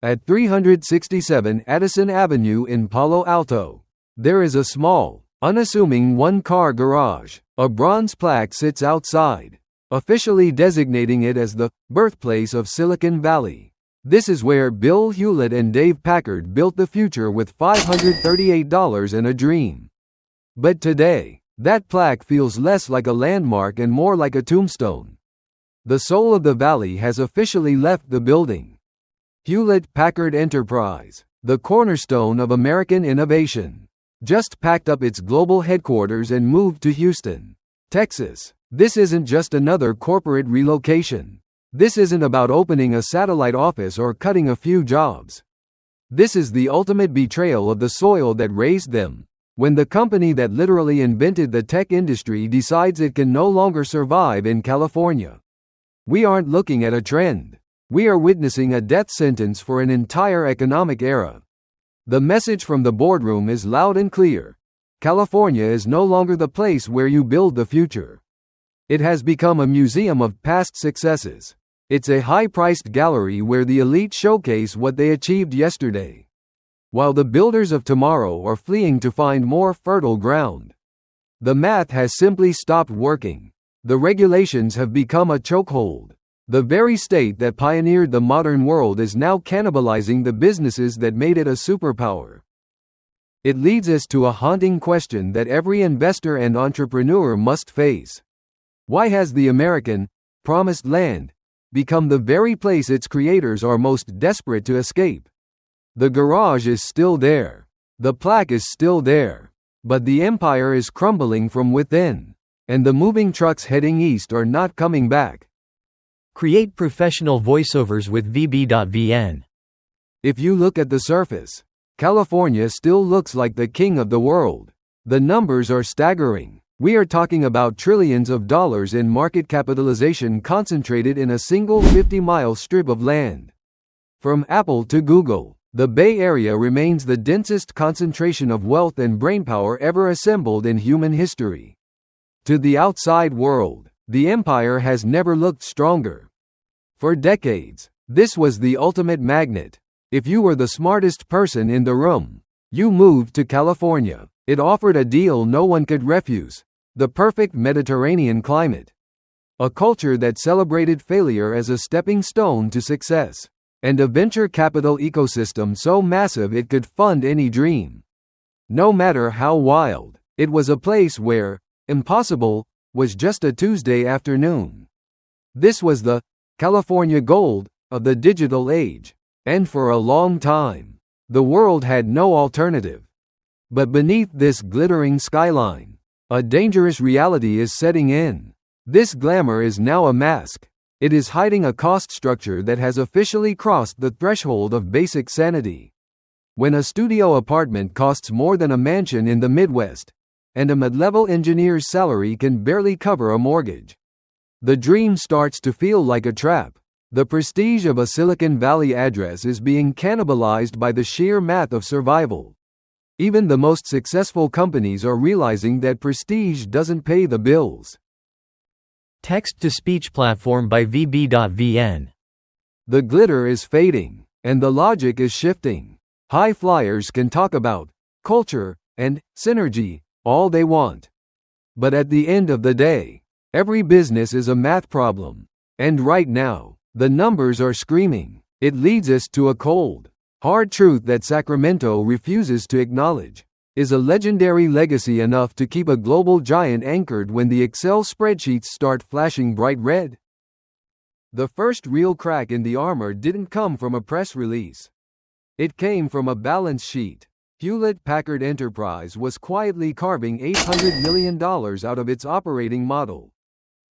At 367 Addison Avenue in Palo Alto, there is a small, unassuming one-car garage. A bronze plaque sits outside, officially designating it as the birthplace of Silicon Valley. This is where Bill Hewlett and Dave Packard built the future with $538 and a dream. But today, that plaque feels less like a landmark and more like a tombstone. The soul of the valley has officially left the building. Hewlett Packard Enterprise, the cornerstone of American innovation, just packed up its global headquarters and moved to Houston, Texas. This isn't just another corporate relocation. This isn't about opening a satellite office or cutting a few jobs. This is the ultimate betrayal of the soil that raised them. When the company that literally invented the tech industry decides it can no longer survive in California. We aren't looking at a trend. We are witnessing a death sentence for an entire economic era. The message from the boardroom is loud and clear. California is no longer the place where you build the future. It has become a museum of past successes. It's a high-priced gallery where the elite showcase what they achieved yesterday, while the builders of tomorrow are fleeing to find more fertile ground. The math has simply stopped working. The regulations have become a chokehold. The very state that pioneered the modern world is now cannibalizing the businesses that made it a superpower. It leads us to a haunting question that every investor and entrepreneur must face. Why has the American promised land become the very place its creators are most desperate to escape? The garage is still there. The plaque is still there. But the empire is crumbling from within. And the moving trucks heading east are not coming back. Create professional voiceovers with VB.VN. If you look at the surface, California still looks like the king of the world. The numbers are staggering. We are talking about trillions of dollars in market capitalization concentrated in a single 50-mile strip of land. From Apple to Google, the Bay Area remains the densest concentration of wealth and brainpower ever assembled in human history. To the outside world, the empire has never looked stronger. For decades, this was the ultimate magnet. If you were the smartest person in the room, you moved to California. It offered a deal no one could refuse. The perfect Mediterranean climate. A culture that celebrated failure as a stepping stone to success. And a venture capital ecosystem so massive it could fund any dream. No matter how wild, it was a place where impossible was just a Tuesday afternoon. This was the California gold of the digital age. And for a long time, the world had no alternative. But beneath this glittering skyline, a dangerous reality is setting in. This glamour is now a mask. It is hiding a cost structure that has officially crossed the threshold of basic sanity. When a studio apartment costs more than a mansion in the Midwest, and a mid-level engineer's salary can barely cover a mortgage, the dream starts to feel like a trap. The prestige of a Silicon Valley address is being cannibalized by the sheer math of survival. Even the most successful companies are realizing that prestige doesn't pay the bills. Text-to-speech platform by VB.VN. The glitter is fading, and the logic is shifting. High flyers can talk about culture and synergy all they want. But at the end of the day, every business is a math problem. And right now, the numbers are screaming. It leads us to a cold, hard truth that Sacramento refuses to acknowledge. Is a legendary legacy enough to keep a global giant anchored when the Excel spreadsheets start flashing bright red? The first real crack in the armor didn't come from a press release. It came from a balance sheet. Hewlett Packard Enterprise was quietly carving $800 million out of its operating model.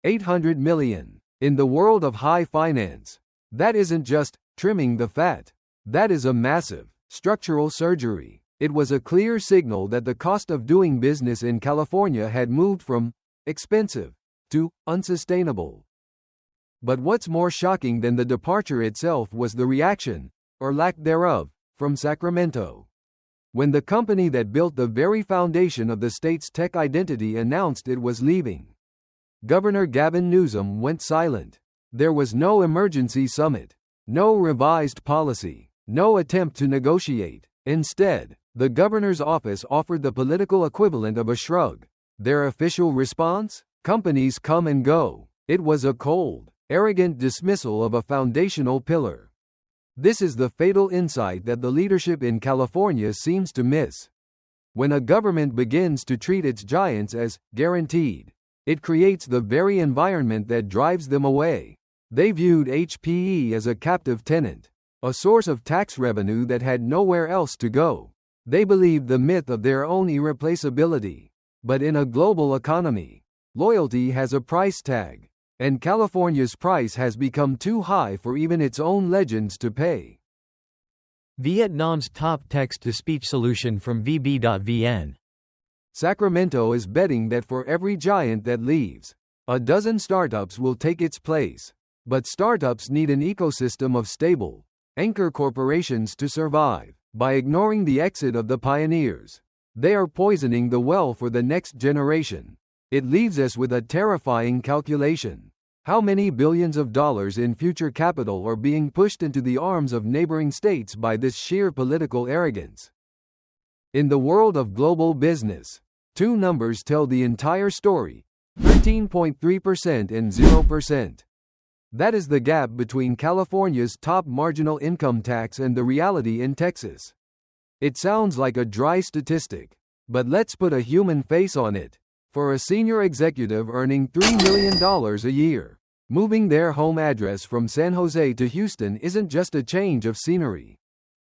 $800 million. In the world of high finance, that isn't just trimming the fat. That is a massive structural surgery. It was a clear signal that the cost of doing business in California had moved from expensive to unsustainable. But what's more shocking than the departure itself was the reaction, or lack thereof, from Sacramento. When the company that built the very foundation of the state's tech identity announced it was leaving, Governor Gavin Newsom went silent. There was no emergency summit, no revised policy, No attempt to negotiate. Instead, the governor's office offered the political equivalent of a shrug. Their official response? Companies come and go. It was a cold, arrogant dismissal of a foundational pillar. This is the fatal insight that the leadership in California seems to miss. When a government begins to treat its giants as guaranteed, it creates the very environment that drives them away. They viewed HPE as a captive tenant, a source of tax revenue that had nowhere else to go. They believed the myth of their own irreplaceability. But in a global economy, loyalty has a price tag, and California's price has become too high for even its own legends to pay. Vietnam's top text-to-speech solution from VB.VN. Sacramento is betting that for every giant that leaves, a dozen startups will take its place. But startups need an ecosystem of stable, anchor corporations to survive. By ignoring the exit of the pioneers, they are poisoning the well for the next generation. It leaves us with a terrifying calculation. How many billions of dollars in future capital are being pushed into the arms of neighboring states by this sheer political arrogance? In the world of global business, two numbers tell the entire story: 13.3% and 0%. That is the gap between California's top marginal income tax and the reality in Texas. It sounds like a dry statistic, but let's put a human face on it. For a senior executive earning $3 million a year, moving their home address from San Jose to Houston isn't just a change of scenery.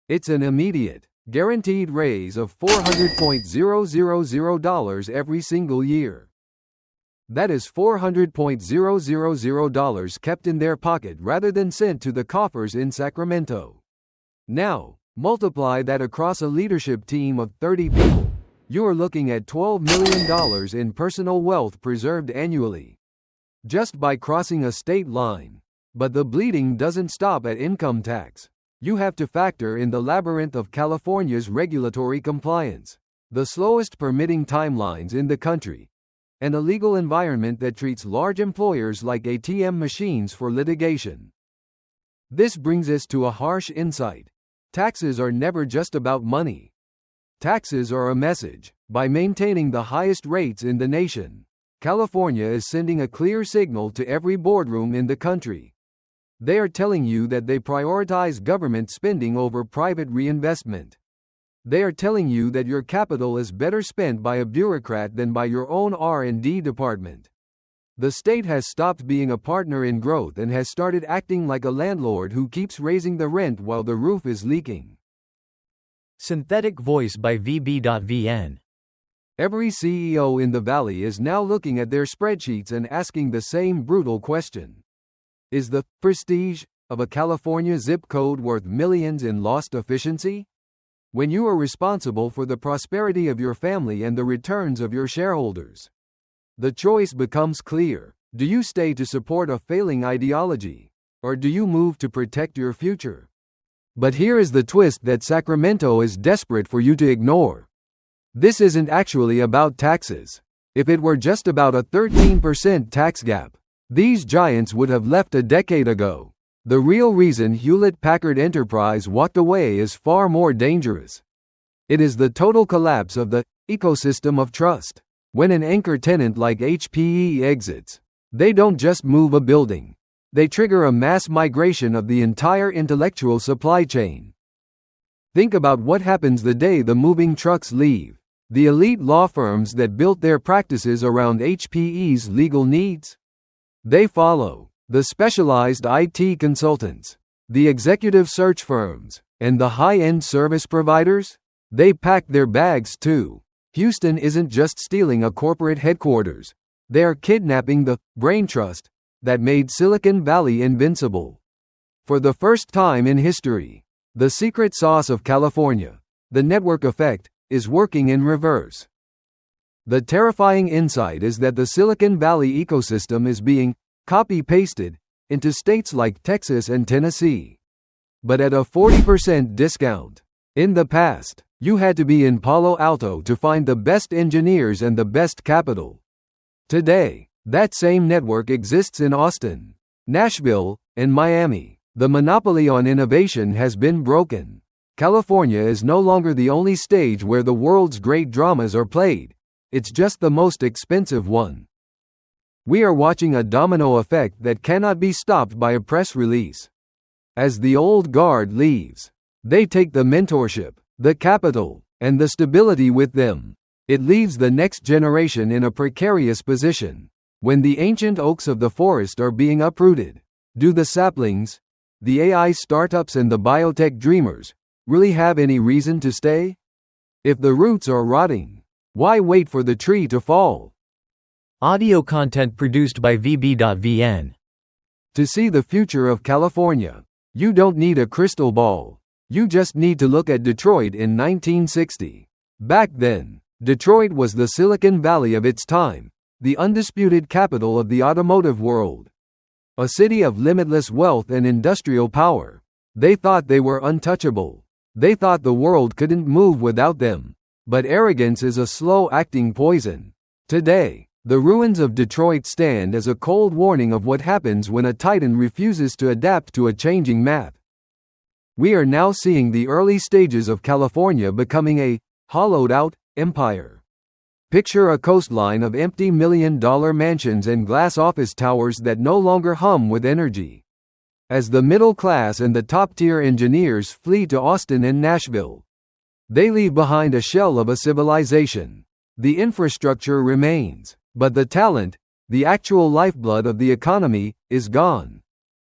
It's an immediate, guaranteed raise of $400,000 every single year. That is $400,000 kept in their pocket rather than sent to the coffers in Sacramento. Now, multiply that across a leadership team of 30 people. You're looking at $12 million in personal wealth preserved annually, just by crossing a state line. But the bleeding doesn't stop at income tax. You have to factor in the labyrinth of California's regulatory compliance, the slowest permitting timelines in the country, and a legal environment that treats large employers like ATM machines for litigation. This brings us to a harsh insight. Taxes are never just about money. Taxes are a message. By maintaining the highest rates in the nation, California is sending a clear signal to every boardroom in the country. They are telling you that they prioritize government spending over private reinvestment. They are telling you that your capital is better spent by a bureaucrat than by your own R&D department. The state has stopped being a partner in growth and has started acting like a landlord who keeps raising the rent while the roof is leaking. Synthetic voice by VB.VN. Every CEO in the Valley is now looking at their spreadsheets and asking the same brutal question. Is the prestige of a California zip code worth millions in lost efficiency? When you are responsible for the prosperity of your family and the returns of your shareholders, the choice becomes clear. Do you stay to support a failing ideology, or do you move to protect your future? But here is the twist that Sacramento is desperate for you to ignore. This isn't actually about taxes. If it were just about a 13% tax gap, these giants would have left a decade ago. The real reason Hewlett Packard Enterprise walked away is far more dangerous. It is the total collapse of the ecosystem of trust. When an anchor tenant like HPE exits, they don't just move a building. They trigger a mass migration of the entire intellectual supply chain. Think about what happens the day the moving trucks leave. The elite law firms that built their practices around HPE's legal needs? They follow. The specialized IT consultants, the executive search firms, and the high-end service providers? They packed their bags too. Houston isn't just stealing a corporate headquarters. They're kidnapping the brain trust that made Silicon Valley invincible. For the first time in history, the secret sauce of California, the network effect, is working in reverse. The terrifying insight is that the Silicon Valley ecosystem is being copy-pasted into states like Texas and Tennessee, but at a 40% discount. In the past, you had to be in Palo Alto to find the best engineers and the best capital. Today, that same network exists in Austin, Nashville, and Miami. The monopoly on innovation has been broken. California is no longer the only stage where the world's great dramas are played. It's just the most expensive one. We are watching a domino effect that cannot be stopped by a press release. As the old guard leaves, they take the mentorship, the capital, and the stability with them. It leaves the next generation in a precarious position. When the ancient oaks of the forest are being uprooted, do the saplings, the AI startups and the biotech dreamers, really have any reason to stay? If the roots are rotting, why wait for the tree to fall? Audio content produced by VB.VN. To see the future of California, you don't need a crystal ball. You just need to look at Detroit in 1960. Back then, Detroit was the Silicon Valley of its time, the undisputed capital of the automotive world. A city of limitless wealth and industrial power. They thought they were untouchable. They thought the world couldn't move without them. But arrogance is a slow-acting poison. Today, the ruins of Detroit stand as a cold warning of what happens when a titan refuses to adapt to a changing map. We are now seeing the early stages of California becoming a hollowed-out empire. Picture a coastline of empty million-dollar mansions and glass office towers that no longer hum with energy. As the middle class and the top-tier engineers flee to Austin and Nashville, they leave behind a shell of a civilization. The infrastructure remains, but the talent, the actual lifeblood of the economy, is gone.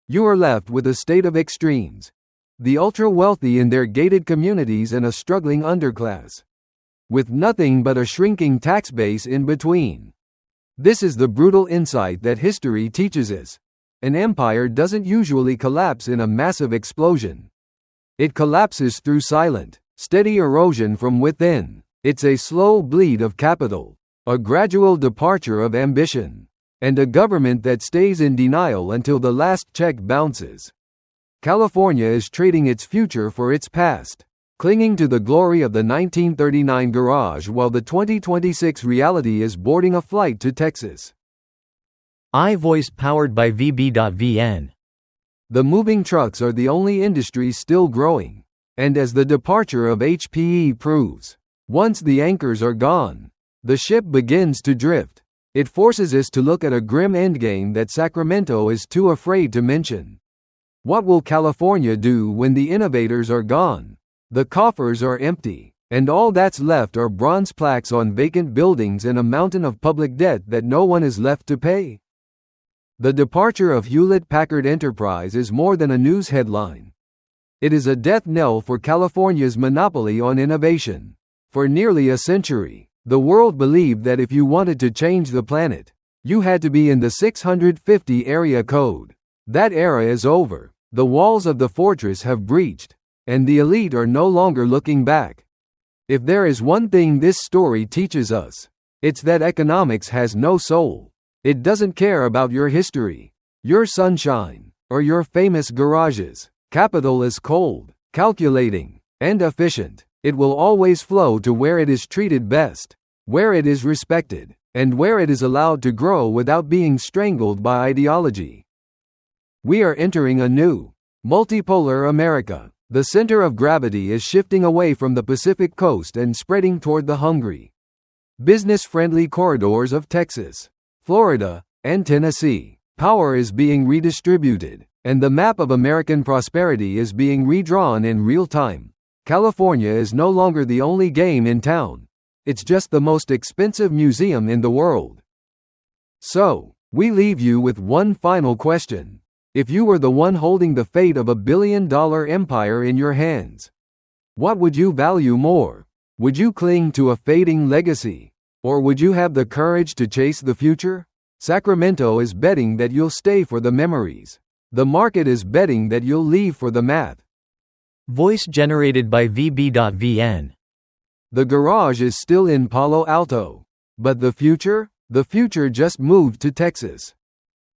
You are left with a state of extremes. The ultra-wealthy in their gated communities and a struggling underclass, with nothing but a shrinking tax base in between. This is the brutal insight that history teaches us. An empire doesn't usually collapse in a massive explosion. It collapses through silent, steady erosion from within. It's a slow bleed of capital, a gradual departure of ambition, and a government that stays in denial until the last check bounces. California is trading its future for its past, clinging to the glory of the 1939 garage while the 2026 reality is boarding a flight to Texas. iVoice powered by VB.VN. The moving trucks are the only industry still growing, and as the departure of HPE proves, once the anchors are gone, the ship begins to drift. It forces us to look at a grim endgame that Sacramento is too afraid to mention. What will California do when the innovators are gone? The coffers are empty, and all that's left are bronze plaques on vacant buildings and a mountain of public debt that no one is left to pay. The departure of Hewlett Packard Enterprise is more than a news headline. It is a death knell for California's monopoly on innovation. For nearly a century, the world believed that if you wanted to change the planet, you had to be in the 650 area code. That era is over. The walls of the fortress have breached, and the elite are no longer looking back. If there is one thing this story teaches us, it's that economics has no soul. It doesn't care about your history, your sunshine, or your famous garages. Capital is cold, calculating, and efficient. It will always flow to where it is treated best, where it is respected, and where it is allowed to grow without being strangled by ideology. We are entering a new, multipolar America. The center of gravity is shifting away from the Pacific coast and spreading toward the hungry, business-friendly corridors of Texas, Florida, and Tennessee. Power is being redistributed, and the map of American prosperity is being redrawn in real time. California is no longer the only game in town. It's just the most expensive museum in the world. So, we leave you with one final question. If you were the one holding the fate of $1 billion empire in your hands, what would you value more? Would you cling to a fading legacy? Or would you have the courage to chase the future? Sacramento is betting that you'll stay for the memories. The market is betting that you'll leave for the math. Voice generated by VB.VN. The garage is still in Palo Alto. But the future? The future just moved to Texas.